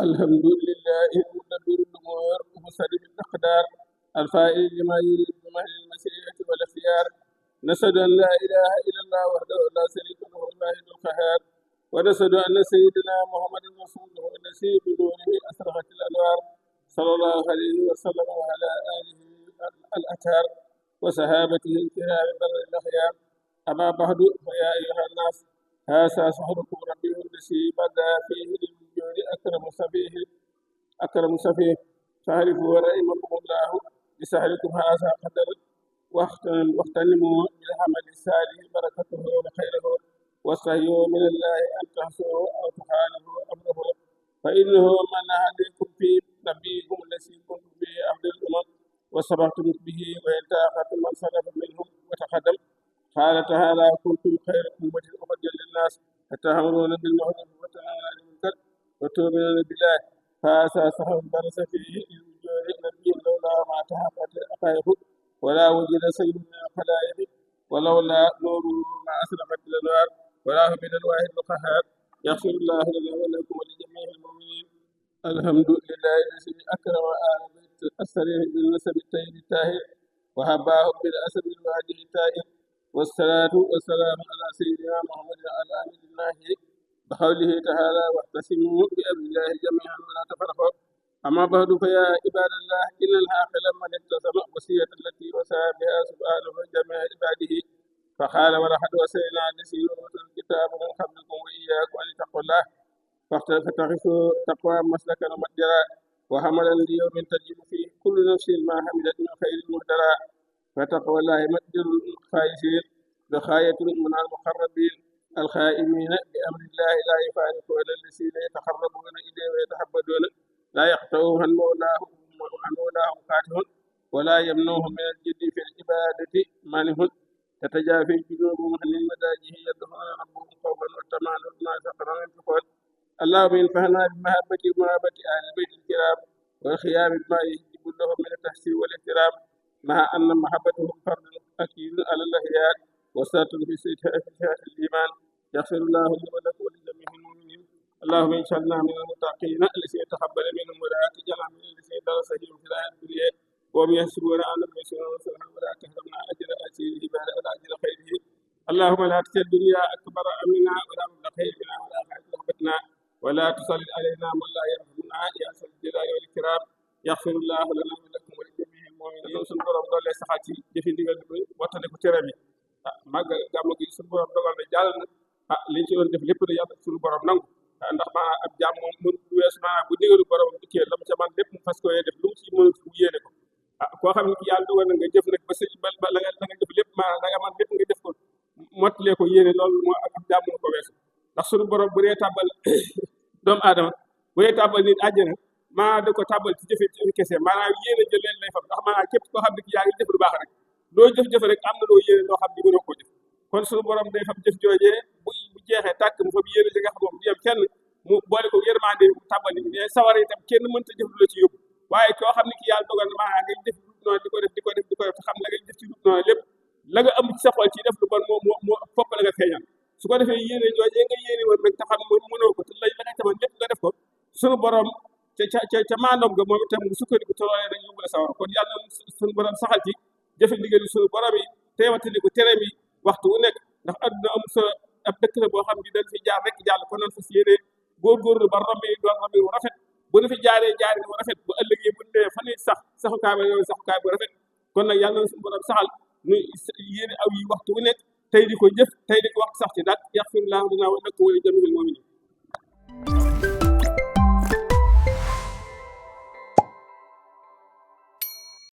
الحمد لله مدبر الأمور مسلم الأقدار الفائز لما يريد بمهل المسيرة والاختيار. نشهد أن لا إله إلا الله وحده لا شريك له الواحد القهار، ونشهد أن سيدنا محمد رسوله الذي بدونه أسرقت الأنوار، صلى الله عليه وسلم وعلى آله الأطهار وصحابته الكرام بر الأخيار. أما بعد فيا أيها الناس، هذا شهركم ربيع الذي بدا فيه للوجود أكرم سفيه فاعرفوا ورحمكم الله بسهركم هذا قدر، واغتنموا بالعمل الصالح بركته وخيره، واستحيوا من الله أن تحصوا أو تخالفوا أمره، فإنه من عليكم في نبيكم الذي كنتم به أهل الأمم وسبقتم به، وإن تأخرتم من صرف منهم وتقدم. قال تعالى: كنتم خير أمة أخرجت للناس أتأمرون بالمعروف وتنهون عن المنكر وتؤمنون بالله. فهذا صحب برز فيه للوجود نبي لولا ما تحققت حقائقه، ولا وجد سيد من الخلائق، ولولا نور ما أسرقت الأنوار، ولا هو من الواحد القهار. يغفر الله لنا ولكم ولجميع المؤمنين. الحمد لله الذي أكرم آل بيت السرير بالنسب الطيب الطاهر، وهباه بالأسد الواجه الطائر، والصلاة والسلام على سيدنا محمد وعلى آله الناهي بقوله تعالى: واعتصموا بأمر الله جميعا ولا تفرقوا. أما بعد فيا عباد الله، إن العاقل من التزم وصية التي وصى بها سبحانه جميع عباده، فقال: ولقد وصينا الذين أوتوا الكتاب من قبلكم وإياكم أن اتقوا الله، فاتخذوا تقوى مسلكا ومتجرا، وحملا ليوم تجد فيه كل نفس ما حملت من خير مهدرا. فتقوى الله متجر الخائفين بخاية من المقربين الخائمين بأمر الله، لا يفارقون الذين يتقربون إليه ويتحبدون، لا يقطعوه عن مولاهم قاتل، ولا يمنوهم من الجد في العبادة مانه، تتجافي جنوبهم عن المداجه يدعون ربهم خوفا وطمعا ومما رزقناهم ينفقون. اللهم انفعنا بمحبة أهل البيت الكرام، والخيام بما يجب لهم من التحسين والاحترام، مع أن محبتهم فرض أكيد على الأحياء وساتر في صحة الإيمان. يغفر الله لي ولكم ولجميع المؤمنين. اللهم اجعلنا من المتقين الذين تقبل منهم، ولا تجعلنا من الذين درسهم في الحياة الدنيا وهم يحسبون أنهم يحسنون، ولا تحرمنا أجر أجره بعد أجر خيره. اللهم لا تجعل الدنيا أكبر أمنا ولا مبلغ علمنا ولا بعد رغبتنا، ولا تسلط علينا من لا يرحمنا يا ذا الجلال والإكرام. يغفر الله لنا ولكم ولجميع المؤمنين. suñu borom doole saxal ci jëfi ndigal bi wattane ko tere bi. màggal gàmmu gi suñu borom dogal na jàll na, liñ ci doon def lépp da yàlla suñu borom nangu, ndax maanaam ab jàmm moom mu weesu maanaam bu ndigalu borom dikkee lam ca man lépp mu fas ko def lu mu ci mën mu yéene ko. koo xam ne ki yàlla dogal na nga jëf nag ba la nga def lépp maanaam la nga man lépp nga def ko mottalee ko yéene, loolu moo ab jàmm ko weesu. ndax suñu borom bu dee tàbbal doomu aadama, bu dee tàbbal nit àjjana maa da ko tàbbal ci jëfe ci kese, maanaam yéene jël leen lay fam, ndax maanaam képp koo xam ne ki yaa ngi def lu baax rek loo jëf-jëf rek am na loo yéene loo xam ne mënoo koo jëf. kon suñu borom day fam jëf joojee bu jeexee tàkk mu fam yéene li nga xam moom du yem kenn, mu boole ko yërmande mu tàbbal ni mais sawara itam kenn mënta jëf lu la ci yóbbu. waaye koo xam ne ki yàlla dogal na maanaam ngay def noonu di ko def te xam la ngay def ci noonu lépp la nga am ci sa xol ci def lu bon moo fopp la nga feeñal. su ko defee yéene joojee nga yéene woon nag te xam mënoo ko te la nga taman lépp nga def ko, suñu borom ca maandoom nga moom itam mu sukkandiku te loolee dañ yóbbu la sawar. kon yàlla suñu borom saxal ci jëfe ndigal suñu borom yi teewatali ko tere mi waxtu wu nekk, ndax adduna amul sa ab dëkk la boo xam ne dañ fi jaar rek jàll. kon nan fas yéene góorgóorlu ba romb yi doon romb wu rafet, bu nu fi jaaree jaaree bu rafet, bu ëllëgee bu nee fan saxukaay ba yoon saxukaay bu rafet. kon nag yàlla suñu borom saxal nu yéene aw yi waxtu wu nekk tey di ko jëf tey di ko wax sax ci daal. yaxfirullahu lana wa lakum wa li jamiil mu'minin.